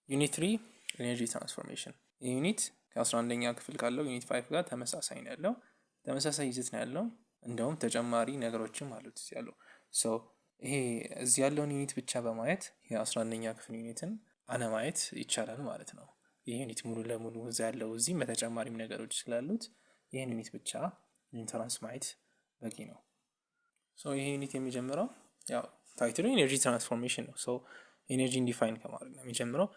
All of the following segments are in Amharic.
ዩኒት 3 ኤነርጂ ትራንስፎርሜሽን። ይህ ዩኒት ከ11ኛ ክፍል ካለው ዩኒት 5 ጋር ተመሳሳይ ነው ያለው። ተመሳሳይ ይዘት ነው ያለው። እንደውም ተጨማሪ ነገሮችም አሉት ያለው። ይሄ እዚህ ያለውን ዩኒት ብቻ በማየት የ11ኛ ክፍል ዩኒትን አለማየት ይቻላል ማለት ነው። ይህ ዩኒት ሙሉ ለሙሉ እዛ ያለው እዚህም በተጨማሪም ነገሮች ስላሉት ይህን ዩኒት ብቻ ኢንተራንስ ማየት በቂ ነው። ይህ ዩኒት የሚጀምረው ያው ታይትሉ ኤነርጂ ትራንስፎርሜሽን ነው። ኤነርጂን ዲፋይን ከማድረግ ነው የሚጀምረው።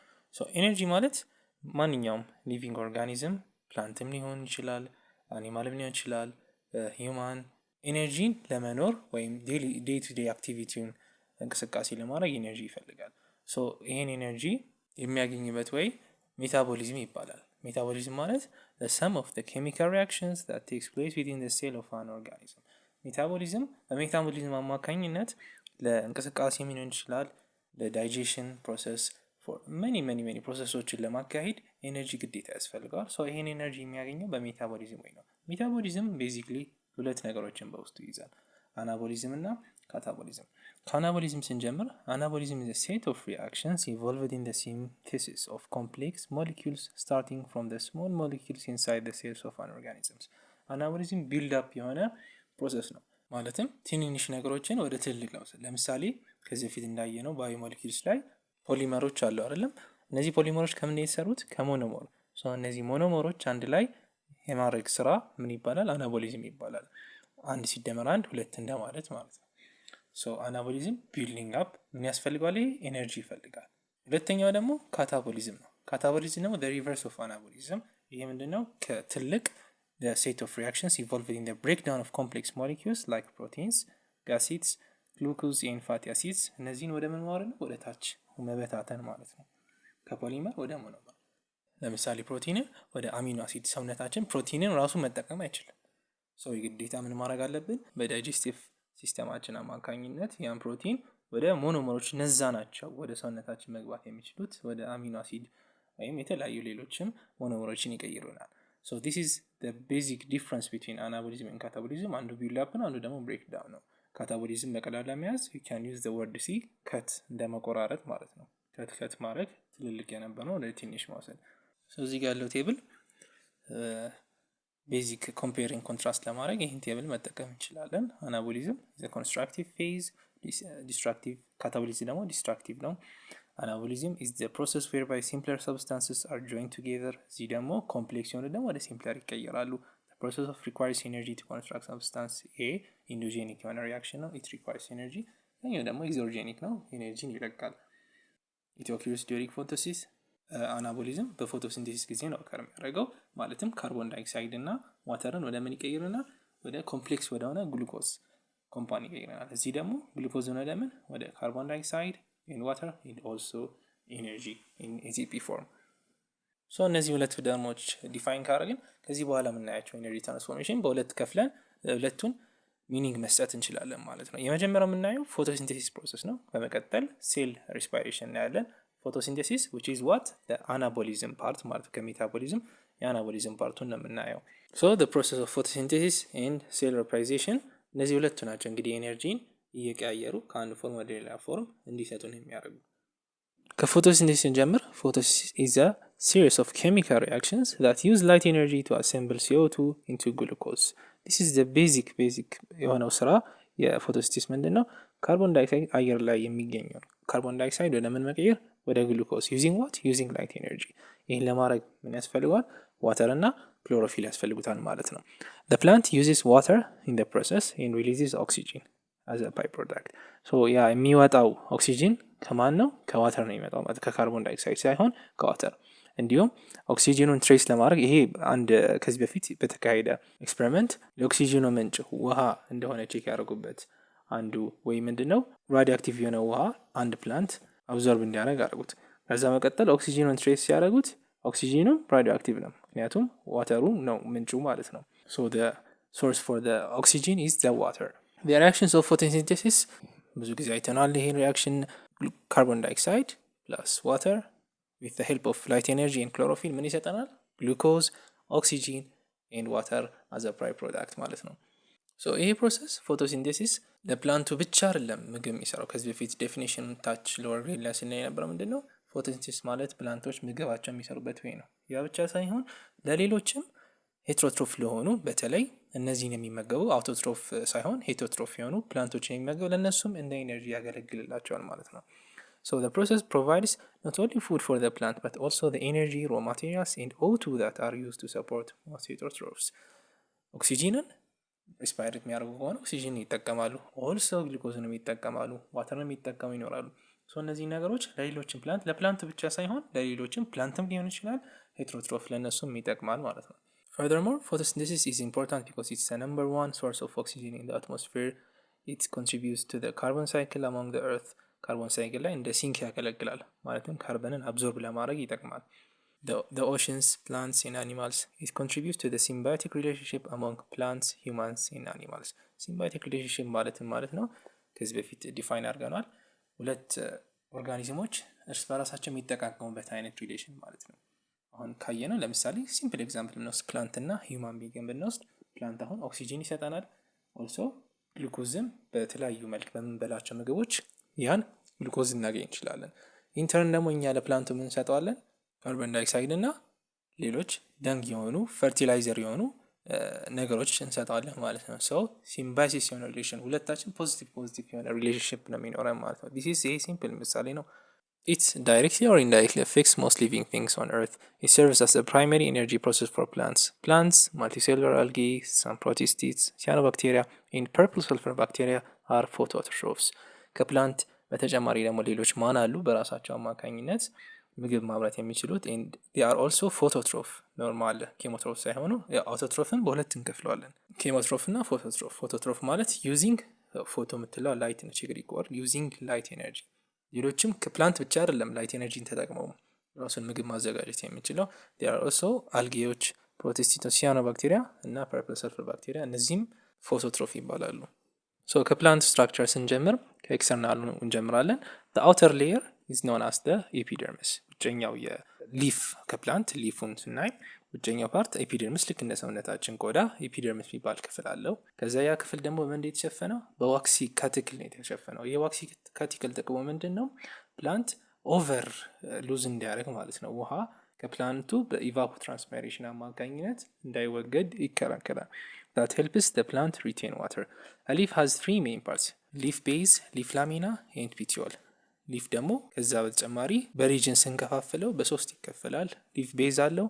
ኤነርጂ ማለት ማንኛውም ሊቪንግ ኦርጋኒዝም ፕላንትም ሊሆን ይችላል፣ አኒማልም ሊሆን ይችላል፣ ሂውማን ኤነርጂን ለመኖር ወይም ዴይ ቱ ዴይ አክቲቪቲውን እንቅስቃሴ ለማድረግ ኤነርጂ ይፈልጋል። ይህን ኤነርጂ የሚያገኝበት ወይ ሜታቦሊዝም ይባላል። ሜታቦሊዝም ማለት the sum of the chemical reactions that takes place within the cell of an organism። ሜታቦሊዝም በሜታቦሊዝም አማካኝነት ለእንቅስቃሴ ሊሆን ይችላል፣ ለዳይጀሽን ፕሮሰስ መኒ ፕሮሰሶችን ለማካሄድ ኤነርጂ ግዴታ ያስፈልገዋል። ይሄን ኤነርጂ የሚያገኘው በሜታቦሊዝም ወይ ነው። ሜታቦሊዝም ቤዚክሊ ሁለት ነገሮችን በውስጡ ይይዛል፣ አናቦሊዝም እና ካታቦሊዝም። ከአናቦሊዝም ስንጀምር አናቦሊዝም is a set of reactions involved in the synthesis of complex molecules starting from the small molecules inside the cells of an organism። አናቦሊዝም ቢልድ አፕ የሆነ ፕሮሰስ ነው። ማለትም ትንንሽ ነገሮችን ወደ ትልልቅ ለውሰድ። ለምሳሌ ከዚህ በፊት እንዳየነው ባዮሞሊኪውልስ ላይ ፖሊመሮች አሉ አይደለም? እነዚህ ፖሊመሮች ከምን የተሰሩት? ከሞኖሞር። እነዚህ ሞኖሞሮች አንድ ላይ የማድረግ ስራ ምን ይባላል? አናቦሊዝም ይባላል። አንድ ሲደመር አንድ ሁለት እንደማለት ማለት ነው። አናቦሊዝም ቢልዲንግ አፕ ምን ያስፈልጋል? ኤነርጂ ይፈልጋል። ሁለተኛው ደግሞ ካታቦሊዝም ነው። ካታቦሊዝም ደግሞ the reverse of anabolism። ይሄ ምንድነው? ከትልቅ the set of reactions involved in the breakdown of complex molecules like proteins, acids, glucose and fatty acids እነዚህን ወደ ምን ማድረግ ነው? ወደ ታች መበታተን ማለት ነው። ከፖሊመር ወደ ሞኖመር። ለምሳሌ ፕሮቲንን ወደ አሚኖ አሲድ። ሰውነታችን ፕሮቲንን ራሱ መጠቀም አይችልም። የግዴታ ምን ማድረግ አለብን? በዳይጀስቲቭ ሲስተማችን አማካኝነት ያን ፕሮቲን ወደ ሞኖመሮች፣ ነዛ ናቸው ወደ ሰውነታችን መግባት የሚችሉት፣ ወደ አሚኖ አሲድ ወይም የተለያዩ ሌሎችም ሞኖመሮችን ይቀይሩናል። this is the basic difference between anabolism and catabolism። አንዱ ቢልድ አፕ ነው፣ አንዱ ደግሞ ብሬክ ዳውን ነው። ካታቦሊዝም በቀላል ለመያዝ you can use the word see cut እንደመቆራረጥ ማለት ነው። ከት ማድረግ ትልልቅ የነበረው ወደ ትንሽ መውሰድ። እዚህ ጋር ያለው ቴብል ቤዚክ ኮምፔሪንግ ኮንትራስት ለማድረግ ይህን ቴብል መጠቀም እንችላለን። አናቦሊዝም the constructive phase፣ destructive ካታቦሊዝም ደግሞ destructive ነው። Anabolism is the process whereby simpler substances are joined together። እዚህ ደግሞ ኮምፕሌክስ የሆኑ ደግሞ ወደ ሲምፕለር ይቀየራሉ። The process of requires energy to construct substance A ኢንዶጄኒክ የሆነ ሪያክሽን ነው። it requires energy። ይሄኛው ደግሞ ኤግዞርጄኒክ ነው፣ ኤነርጂን ይለቃል። it occurs during photosynthesis። አናቦሊዝም በፎቶሲንቴሲስ ጊዜ ነው occur የሚያደርገው። ማለትም ካርቦን ዳይኦክሳይድ እና ዋተርን ወደ ምን ይቀይርና ወደ ኮምፕሌክስ ወደሆነ ግሉኮዝ ኮምፓውንድ ይቀይረናል። እዚህ ደግሞ ግሉኮዝን ወደ ምን? ወደ ካርቦን ዳይኦክሳይድ in water and also energy in ATP form። እነዚህ ሁለት ደርሞች ዲፋይን ካደረግን ከዚህ በኋላ የምናያቸው ኤነርጂ ትራንስፎርሜሽን በሁለት ከፍለን ሁለቱን ሚኒንግ መስጠት እንችላለን ማለት ነው። የመጀመሪያው የምናየው ፎቶሲንቴሲስ ፕሮሰስ ነው። በመቀጠል ሴል ሪስፓይሬሽን እናያለን። ፎቶሲንቴሲስ which is what the anabolism part ማለት ከሜታቦሊዝም የአናቦሊዝም ፓርቱን ነው የምናየው። the process of photosynthesis and cell respiration እነዚህ ሁለቱ ናቸው እንግዲህ ኤነርጂን እየቀያየሩ ከአንድ ፎርም ወደ ሌላ ፎርም እንዲሰጡን የሚያደርጉ። ከፎቶሲንቴሲስ እንጀምር። ፎቶሲንቴሲስ is a series of chemical reactions that use light energy to assemble CO2 into glucose። this is the basic የሆነው ስራ የፎቶሲንቴሲስ ምንድነው? ካርቦን ዳይኦክሳይድ አየር ላይ የሚገኘው ካርቦን ዳይኦክሳይድ ወደ ምን መቀየር? ወደ ግሉኮስ using what? using light energy። ይህን ለማድረግ ምን ያስፈልጋል? ዋተር እና ክሎሮፊል ያስፈልጉታል ማለት ነው። the plant uses water in the process and releases oxygen as a byproduct። ያ የሚወጣው ኦክሲጂን ከማን ነው? ከዋተር ነው የሚመጣው ማለት ከካርቦን ዳይኦክሳይድ ሳይሆን ከዋተር። እንዲሁም ኦክሲጂኑን ትሬስ ለማድረግ ይሄ አንድ ከዚህ በፊት በተካሄደ ኤክስፐሪመንት ለኦክሲጂኑ ምንጭ ውሃ እንደሆነ ቼክ ያደረጉበት አንዱ ወይ ምንድነው ራዲዮአክቲቭ የሆነ ውሃ አንድ ፕላንት አብዞርብ እንዲያደርግ አደረጉት። ከዛ መቀጠል ኦክሲጂኑን ትሬስ ሲያደርጉት ኦክሲጂኑ ራዲዮአክቲቭ ነው፣ ምክንያቱም ዋተሩ ነው ምንጩ ማለት ነው። the source for the oxygen is the water። the reactions of photosynthesis ብዙ ጊዜ አይተናል። ይሄን ሪአክሽን ካርቦን ዳይኦክሳይድ ፕላስ ዋተር with the help of light energy and chlorophyll ምን ይሰጠናል? ግሉኮዝ፣ ኦክሲጂን and water as a byproduct ማለት ነው። ይሄ ፕሮሰስ ፎቶሲንቴሲስ ለፕላንቱ ብቻ አይደለም ምግብ የሚሰራው። ከዚህ በፊት ዴፊኒሽን ታች ሎወር ግሬድ ላይ ስናይ የነበረው ምንድነው? ፎቶሲንቴሲስ ማለት ፕላንቶች ምግባቸው የሚሰሩበት ወይ ነው። ያ ብቻ ሳይሆን ለሌሎችም ሄትሮትሮፍ ለሆኑ በተለይ እነዚህን የሚመገቡ አውቶትሮፍ ሳይሆን ሄትሮትሮፍ የሆኑ ፕላንቶችን የሚመገቡ ለእነሱም እንደ ኢነርጂ ያገለግልላቸዋል ማለት ነው። So the process provides not only food for the plant but also the energy, raw materials and O2 that are used to support most heterotrophs. ኦክሲጂንን ሪስፓይሬት የሚያደርጉ ከሆነ ኦክሲጂን ይጠቀማሉ። ኦልሶ ግሉኮዝንም ይጠቀማሉ፣ ዋተርንም የሚጠቀሙ ይኖራሉ። እነዚህ ነገሮች ለሌሎችም ፕላንት ለፕላንት ብቻ ሳይሆን ለሌሎችም ፕላንትም ሊሆን ይችላል ሄትሮትሮፍ ለእነሱም ይጠቅማል ማለት ነው። Furthermore, photosynthesis is important because it's the number one source of oxygen in the atmosphere. It contributes to the carbon cycle among the earth. ካርቦን ሳይክል ላይ እንደ ሲንክ ያገለግላል። ማለትም ካርበንን አብዞርብ ለማድረግ ይጠቅማል። The oceans, plants and animals. It contributes to the symbiotic relationship among plants, humans and animals. Symbiotic relationship ማለት ነው ከዚህ በፊት ዲፋይን አድርገናል። ሁለት ኦርጋኒዝሞች እርስ በራሳቸው የሚጠቃቀሙበት አይነት ሪሌሽን ማለት ነው። አሁን ካየነው ለምሳሌ ሲምፕል ኤግዛምፕል ብንወስድ ፕላንት እና ሂውማን ቢንግን ብንወስድ ፕላንት አሁን ኦክሲጂን ይሰጠናል። ኦልሶ ግሉኮዝም በተለያዩ መልክ በምንበላቸው ምግቦች ያን ግሉኮዝ እናገኝ እንችላለን። ኢንተርን ደግሞ እኛ ለፕላንቱ ምን እንሰጠዋለን? ካርቦን ዳይኦክሳይድ እና ሌሎች ደንግ የሆኑ ፈርቲላይዘር የሆኑ ነገሮች እንሰጠዋለን ማለት ነው። ሶ ሲምባይሲስ የሆነ ሪሌሽን ሁለታችን ፖዚቲቭ የሆነ ሪሌሽንሽፕ ነው የሚኖረን ማለት ነው። ዲስ ኢዝ ሲምፕል ምሳሌ ነው። It directly or indirectly affects most living things on Earth. It serves as the primary energy process for plants. Plants, multicellular algae, some protists, cyanobacteria, and purple sulfur bacteria are phototrophs. ከፕላንት በተጨማሪ ደግሞ ሌሎች ማን አሉ በራሳቸው አማካኝነት ምግብ ማምረት የሚችሉት and they are also phototroph ኖርማል ኬሞትሮፍ ሳይሆኑ አውቶትሮፍን በሁለት እንከፍለዋለን። ኬሞትሮፍ እና ፎቶትሮፍ። ፎቶትሮፍ ማለት ዩዚንግ ፎቶ የምትለው ላይት ነች ግሪክ ወርድ ዩዚንግ ላይት ኤነርጂ። ሌሎችም ከፕላንት ብቻ አይደለም ላይት ኤነርጂን ተጠቅመው ራሱን ምግብ ማዘጋጀት የሚችለው they are also algae ፕሮቲስቲስ ሲያኖባክቴሪያ እና ፐርፕል ሰልፈር ባክቴሪያ እነዚህም ፎቶትሮፍ ይባላሉ። ከፕላንት ስትራክቸር ስንጀምር ከኤክስተርናሉ እንጀምራለን። the outer layer is known as the epidermis ውጨኛው የሊፍ ከፕላንት ሊፉን ስናይ ውጨኛው ፓርት ኤፒደርሚስ ልክ እንደ ሰውነታችን ቆዳ ኤፒደርሚስ የሚባል ክፍል አለው። ከዛ ያ ክፍል ደግሞ በምንድን የተሸፈነው? በዋክሲ ካቲክል ነው የተሸፈነው። የዋክሲ ካቲክል ጥቅሙ ምንድን ነው? ፕላንት ኦቨር ሉዝ እንዲያደርግ ማለት ነው። ውሃ ከፕላንቱ በኢቫፖትራንስፓይሬሽን አማካኝነት እንዳይወገድ ይከላከላል። that helps the plant retain water. A leaf has three main parts: leaf base, leaf lamina and petiole. ሊፍ ደግሞ ከዛ በተጨማሪ በሪጅን ስንከፋፍለው በሶስት ይከፈላል። ሊፍ ቤዝ አለው፣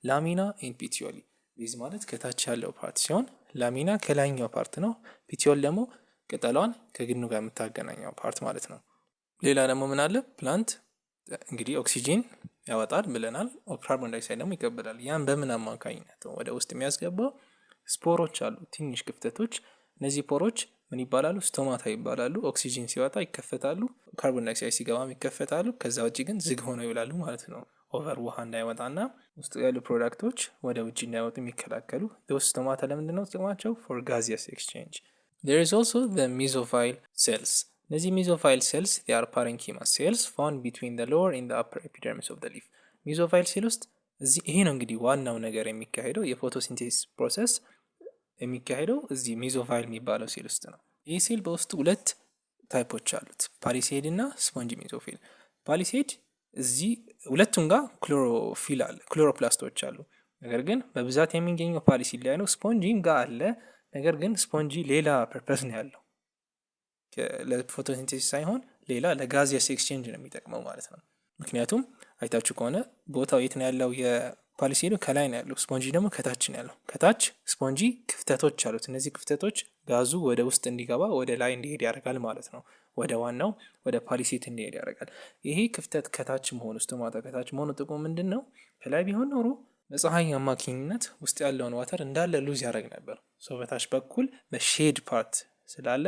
ላሚና ኤንድ ፒቲዮሊ። ቤዝ ማለት ከታች ያለው ፓርት ሲሆን ላሚና ከላይኛው ፓርት ነው። ፒቲዮል ደግሞ ቅጠሏን ከግንዱ ጋር የምታገናኘው ፓርት ማለት ነው። ሌላ ደግሞ ምን አለ? ፕላንት እንግዲህ ኦክሲጂን ያወጣል ብለናል። ካርቦን ዳይኦክሳይድ ደግሞ ይቀበላል። ያን በምን አማካኝነት ወደ ውስጥ የሚያስገባው? ስፖሮች አሉ፣ ትንሽ ክፍተቶች። እነዚህ ፖሮች ምን ይባላሉ? ስቶማታ ይባላሉ። ኦክሲጂን ሲወጣ ይከፈታሉ፣ ካርቦን ዳይኦክሳይድ ሲገባም ይከፈታሉ። ከዛ ውጭ ግን ዝግ ሆነው ይውላሉ ማለት ነው። ኦቨር ውሃ እንዳይወጣና ውስጥ ያሉ ፕሮዳክቶች ወደ ውጭ እንዳይወጡ የሚከላከሉ። ስቶማታ ለምንድን ነው ጥቅማቸው? ፎር ጋዚየስ ኤክስቼንጅ። there is also the mesophyll cells. እነዚህ mesophyll cells they are parenchyma cells found between the lower and the upper epidermis of the leaf. mesophyll ሴል ውስጥ ይሄ ነው እንግዲህ ዋናው ነገር የሚካሄደው የፎቶሲንቴሲስ ፕሮሰስ የሚካሄደው እዚህ ሜሶፋይል የሚባለው ሴል ውስጥ ነው። ይህ ሴል በውስጡ ሁለት ታይፖች አሉት፣ ፓሊሴድ እና ስፖንጂ ሜሶፊል። ፓሊሴድ እዚህ ሁለቱም ጋር ክሎሮፊል አለ፣ ክሎሮፕላስቶች አሉ። ነገር ግን በብዛት የሚገኘው ፓሊሴድ ላይ ነው። ስፖንጂም ጋር አለ፣ ነገር ግን ስፖንጂ ሌላ ፐርፐስ ነው ያለው፣ ለፎቶሲንቴሲስ ሳይሆን ሌላ ለጋዚየስ ኤክስቼንጅ ነው የሚጠቅመው ማለት ነው። ምክንያቱም አይታችሁ ከሆነ ቦታው የት ነው ያለው? ፓሊሴዱ ከላይ ነው ያለው፣ ስፖንጂ ደግሞ ከታች ነው ያለው። ከታች ስፖንጂ ክፍተቶች አሉት። እነዚህ ክፍተቶች ጋዙ ወደ ውስጥ እንዲገባ ወደ ላይ እንዲሄድ ያደርጋል ማለት ነው። ወደ ዋናው ወደ ፓሊሴድ እንዲሄድ ያደርጋል። ይሄ ክፍተት ከታች መሆኑ ስቶማታ ከታች መሆኑ ጥቅሙ ምንድን ነው? ከላይ ቢሆን ኖሮ በፀሐይ አማካኝነት ውስጥ ያለውን ዋተር እንዳለ ሉዝ ያደርግ ነበር። በታች በኩል በሼድ ፓርት ስላለ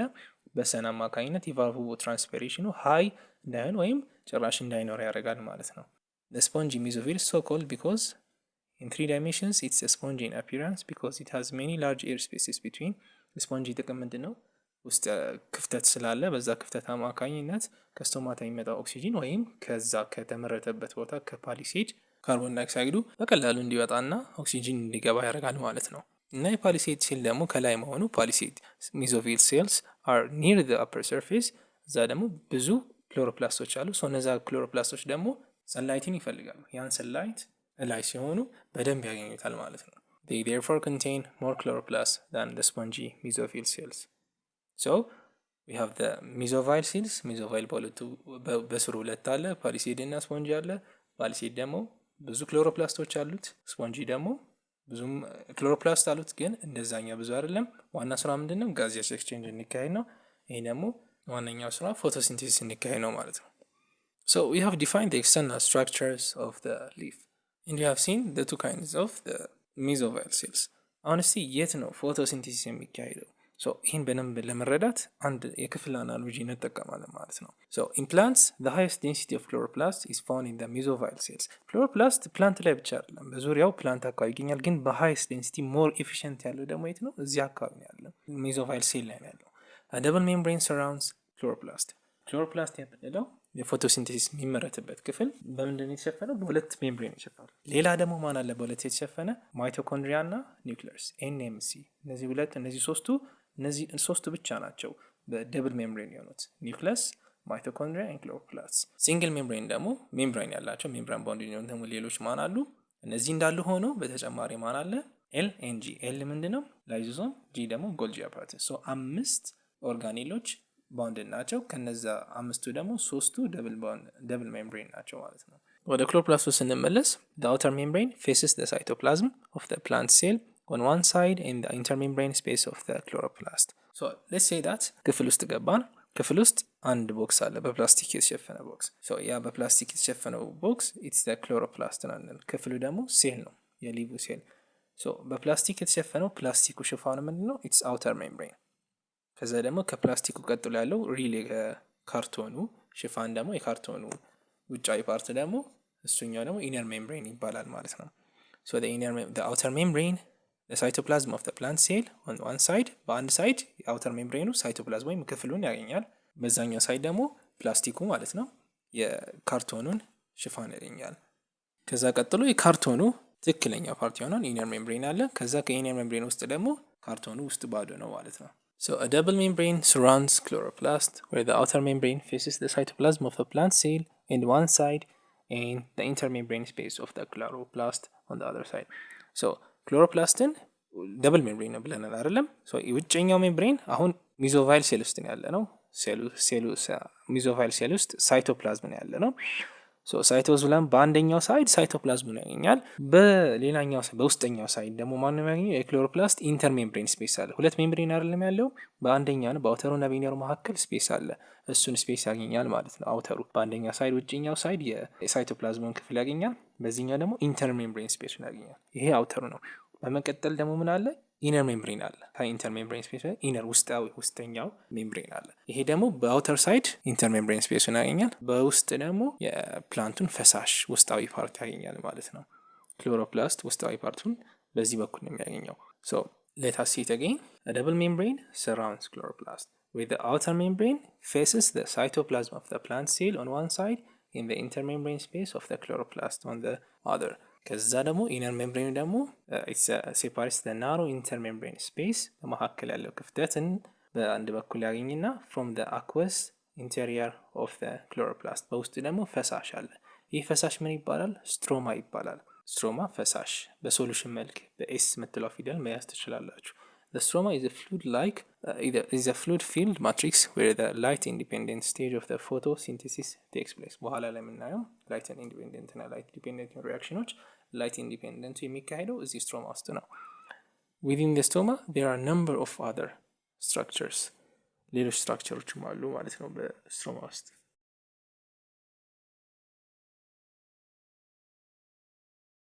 በሰን አማካኝነት ኢቫፖትራንስፒሬሽኑ ሃይ እንዳይሆን ወይም ጭራሽ እንዳይኖር ያደርጋል ማለት ነው። The spongy mesophyll is so called because in 3 dimensions it's a spongy in appearance because it has many large air spaces between. ስፖንጂ ጥቅም ምንድን ነው? ውስጥ ክፍተት ስላለ በዛ ክፍተት አማካኝነት ከስቶማታ የሚመጣው ኦክሲጂን ወይም ከዛ ከተመረተበት ቦታ ከፓሊሴድ ካርቦን ዳይኦክሳይዱ በቀላሉ እንዲወጣና ኦክሲጂን እንዲገባ ያደርጋል ማለት ነው። እና የፓሊሴድ ሴል ደግሞ ከላይ መሆኑ ፓሊሴድ mesophyll cells are near the upper surface። እዛ ደግሞ ብዙ ክሎሮፕላስቶች አሉ። እነዛ ክሎሮፕላስቶች ደግሞ ሰንላይትን ይፈልጋሉ። ያን ሰንላይት ላይ ሲሆኑ በደንብ ያገኙታል ማለት ነው። They therefore contain more chloroplasts than the spongy mesophyll cells. So we have the mesophyll cells. mesophyll በስሩ ሁለት አለ፣ ፓሊሴድ እና ስፖንጂ አለ። ፓሊሴድ ደግሞ ብዙ ክሎሮፕላስቶች አሉት፣ ስፖንጂ ደግሞ ብዙም ክሎሮፕላስት አሉት፣ ግን እንደዛኛ ብዙ አይደለም። ዋና ስራ ምንድነው? ጋዚየስ ኤክስቼንጅ እንካሄድ ነው። ይሄ ደግሞ ዋነኛው ስራ ፎቶሲንቴሲስ እንካሄድ ነው ማለት ነው። So we have defined the external structures of the leaf and we have seen the two kinds of the mesophyll cells. አሁን እስቲ የት ነው ፎቶሲንቴሲስ የሚካሄደው? ሶ ይህን በደንብ ለመረዳት አንድ የክፍል አናሎጂ እንጠቀማለን ማለት ነው። ሶ ኢን ፕላንትስ the highest density of chloroplast is found in the mesophyll cells. ክሎሮፕላስት ፕላንት ላይ ብቻ አይደለም፣ በዙሪያው ፕላንት አካባቢ ይገኛል። ግን በሃይስት ዴንሲቲ ሞር ኤፊሽንት ያለው ደግሞ የት ነው? እዚህ አካባቢ ነው ያለው፣ ሜሶፋይል ሴል ላይ ነው ያለው። ደብል ሜምብሬን ሰራውንድስ ክሎሮፕላስት። ክሎሮፕላስት የምንለው የፎቶሲንቴሲስ የሚመረትበት ክፍል በምንድን የተሸፈነው? በሁለት ሜምብሬን የተሸፈነ። ሌላ ደግሞ ማን አለ በሁለት የተሸፈነ? ማይቶኮንድሪያ እና ኒውክሊየስ ኤንኤምሲ። እነዚህ ሶስቱ ብቻ ናቸው በደብል ሜምብሬን የሆኑት፣ ኒውክሊየስ፣ ማይቶኮንድሪያ ኤንድ ክሎሮፕላስት። ሲንግል ሜምብሬን ደግሞ ሜምብሬን ያላቸው ሜምብሬን ባውንድ የሆኑ ደግሞ ሌሎች ማን አሉ? እነዚህ እንዳሉ ሆኖ በተጨማሪ ማን አለ? ኤል ኤንድ ጂ። ኤል ምንድነው? ላይዞዞም፣ ጂ ደግሞ ጎልጂ አፓራተስ። ሶ 5 ኦርጋኔሎች ባውንድ ናቸው። ከነዛ 5ቱ ደግሞ 3ቱ ደብል ሜምብሬን ናቸው ማለት ነው። ወደ ክሎሮፕላስቱ ስንመለስ the outer membrane faces the cytoplasm of the plant cell on one side and the intermembrane space of the chloroplast. So let's say that ክፍል ውስጥ ገባን። ክፍል ውስጥ አንድ ቦክስ አለ፣ በፕላስቲክ የተሸፈነ ቦክስ። ሶ ያ በፕላስቲክ የተሸፈነው ቦክስ it's the chloroplast ነው። ክፍሉ ደግሞ ሴል ነው፣ የሊቭ ሴል። ሶ በፕላስቲክ የተሸፈነው ፕላስቲኩ ሽፋኑ ምንድነው? it's outer membrane። ከዛ ደግሞ ከፕላስቲኩ ቀጥሎ ያለው ሪል የካርቶኑ ሽፋን ደግሞ የካርቶኑ ውጫዊ ፓርት ደግሞ እሱኛው ደግሞ ኢነር ሜምብሬን ይባላል ማለት ነው። so the outer membrane the cytoplasm of the plant cell on one side፣ በአንድ ሳይድ የአውተር ሜምብሬኑ ሳይቶፕላዝም ወይም ክፍሉን ያገኛል። በዛኛው ሳይድ ደግሞ ፕላስቲኩ ማለት ነው የካርቶኑን ሽፋን ያገኛል። ከዛ ቀጥሎ የካርቶኑ ትክክለኛ ፓርት የሆነው ኢነር ሜምብሬን አለ። ከዛ ከኢነር ሜምብሬን ውስጥ ደግሞ ካርቶኑ ውስጥ ባዶ ነው ማለት ነው። So a double membrane surrounds chloroplast where the outer membrane faces the cytoplasm of the plant cell on one side and the intermembrane space of the chloroplast on the other side. So ክሎሮፕላስትን ደብል ሜምብሬን ነው ብለናል አይደለም? ሶ የውጭኛው ሜምብሬን አሁን ሚዞቫይል ሴል ውስጥ ነው ያለ ነው። ሚዞቫይል ሴል ውስጥ ሳይቶፕላዝም ነው ያለ ነው። ሶ ሳይቶፕላዝም በአንደኛው ሳይድ ሳይቶፕላዝም ነው ያገኛል። በሌላኛው በውስጠኛው ሳይድ ደግሞ ማን ነው የሚያገኘው? የክሎሮፕላስት ኢንተርሜምብሬን ስፔስ አለ። ሁለት ሜምብሬን አይደለም ያለው፣ በአንደኛው ነው በአውተሩና በኢነሩ መካከል ስፔስ አለ። እሱን ስፔስ ያገኛል ማለት ነው አውተሩ። በአንደኛው ሳይድ ውጭኛው ሳይድ የሳይቶፕላዝሙን ክፍል ያገኛል፣ በዚህኛው ደግሞ ኢንተርሜምብሬን ስፔሱን ያገኛል። ይሄ አውተሩ ነው። በመቀጠል ደግሞ ምን አለ? ኢነር ሜምብሬን አለ። ከኢንተርሜምብሬን ስፔስ ኢነር ውስጠኛው ሜምብሬን አለ። ይሄ ደግሞ በአውተር ሳይድ ኢንተርሜምብሬን ስፔሱን ያገኛል፣ በውስጥ ደግሞ የፕላንቱን ፈሳሽ ውስጣዊ ፓርት ያገኛል ማለት ነው። ክሎሮፕላስት ውስጣዊ ፓርቱን በዚህ በኩል ነው የሚያገኘው። ሶ let us see it again. A double membrane surrounds chloroplast where the outer membrane faces the cytoplasm of the plant cell on one side and the intermembrane space of the chloroplast on the other. ከዛ ደግሞ ኢነር ሜምብሬን ደግሞ ሴፓሬትስ the narrow intermembrane space በመካከል ያለው ክፍተትን በአንድ በኩል ያገኝና from the aqueous interior of the chloroplast በውስጥ ደግሞ ፈሳሽ አለ። ይህ ፈሳሽ ምን ይባላል? ስትሮማ ይባላል። ስትሮማ ፈሳሽ በሶሉሽን መልክ በኤስ የምትለው ፊደል መያዝ ትችላላችሁ። The stroma is a fluid-like is a fluid-filled matrix where the light-independent stage of the photosynthesis takes place. በኋላ ላይ የምናየው light independent እና light dependent reactions light independent የሚካሄደው እዚህ ስትሮማ ውስጥ ነው። Within the stroma there are a number of other structures. ሌሎች ስትራክቸሮችም አሉ ማለት ነው በስትሮማ ውስጥ።